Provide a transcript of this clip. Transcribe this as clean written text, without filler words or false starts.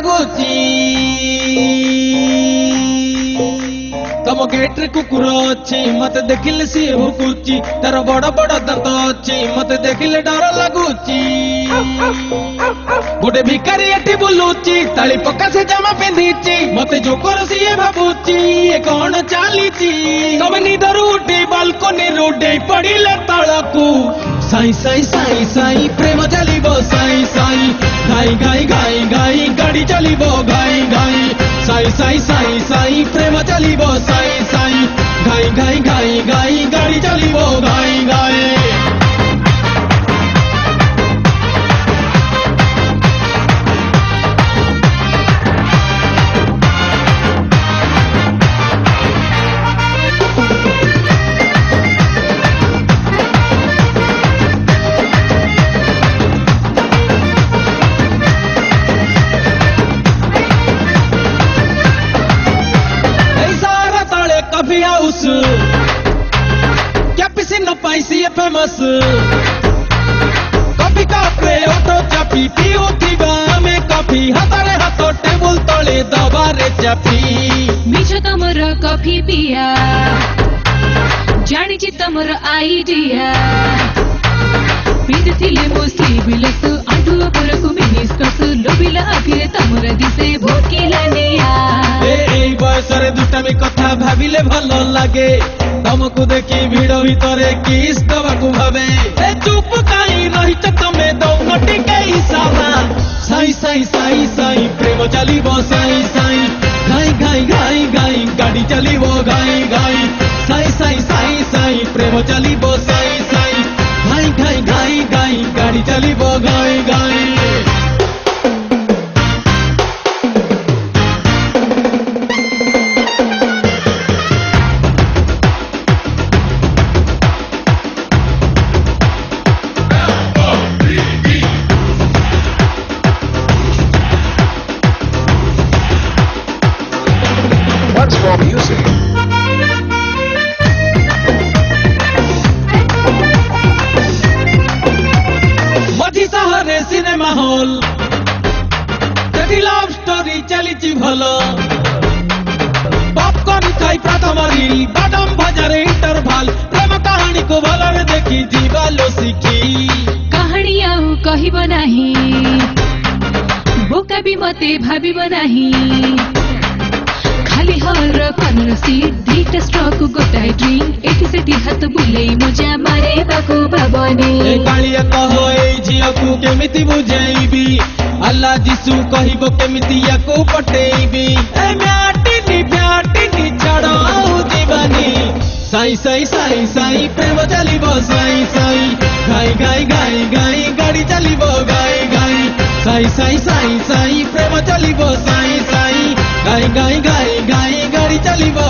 ଲାଗୁଛି ତମ ଗେଟ୍ରେ କୁକୁର ଅଛି ମତେ ଦେଖିଲେ ସିଏ ଭୁକୁଛି ତାର ବଡ ବଡ ଦାନ୍ତ ଅଛି ମତେ ଦେଖିଲେ ଡର ଲାଗୁଛି ଗୋଟେ ଭିକାରୀ ଏଠି ବୁଲୁଛି ତାଳି ପକା ସେ ଜାମା ପିନ୍ଧିଛି ମତେ ଜୋକର ସିଏ ଭାବୁଛି ଏ କଣ ଚାଲିଛି ତମେ ନିଦରୁ ଉଠି ବାଲକୋନିରୁ ଡେଇଁ ପଡିଲେ ତଳକୁ ସାଇ ସାଇ ସାଇ ସାଇ ପ୍ରେମ ଚାଲିବ ସାଇ ସାଇ ଗାଇ ଗାଇ ଗାଇ ଗାଇ ଗାଡି ଚାଲିବ ଗାଇ ଗାଇ ସାଇ ସାଇ ସାଇ ସାଇ ପ୍ରେମ ଚାଲିବ ସାଇ ସାଇ ଗାଇ ଗାଇ ଗାଇ ଗାଇ ଗାଡି ଚାଲିବ ଗାଇ ଗାଇ coffee house cappuccino Pisces famous coffee कपरे ऑटो चापी पिउथिबा में कॉफी हातरे हाथ टेबल तले दबारे चापी मिछ तमर कॉफी पिया जानिछि तमर आइडिया पिदिथिले मो सिबिलस आंठु उपरकु मिनिस्कस लोबिला आखिरे तमर दिसे भोकिला निया এই বয়সরে দুটামি কথা ভাবিলে ভালো লাগে তমকু দেখি ভিড় ভিতরে কিস দবাকু ভাবে এ চুপ কাই রহিছ তমে দৌন টিকে ইশারা সাই সাই সাই সাই প্রেম চালিব সাই সাই গাই গাই গাই গাই গাড়ি চালিব গাই গাই সাই সাই সাই সাই প্রেম চালিব সাই সাই গাই গাই গাই গাই গাড়ি চালিব গাই গাই What's for music? मझी सहरे सिनेमा हॉल सेठी लव स्टोरी चलीची भलो पॉपकॉर्न खाई प्रथम रील बादाम भजारे इंटरवल प्रेम कहानी को भलरे देखी जीवालो सीखी कहानी आउ कहिब नाही बोका भी मते भाबिब नाही खाली हल र कनर सीट दुईटा स्ट्रोक गोटाए ड्रिंक एठी सेठी हात बुलेई मजा मारे बाको भाबनी ए कालिया कहो ए झियो को केमिति बुझेइबी अल्लाह जिसु कहिबो केमिति याको पटेइबी ए म्याटिनी छड़ो जीवानी साई साई साई साई प्रेम चलिबो साई साई गाई गाई गाई गाई गाड़ी चलिबो गाई गाई साई साई साई साई प्रेम चलिबो साई साई गाई गाई गाई गाई गाड़ी चलिबो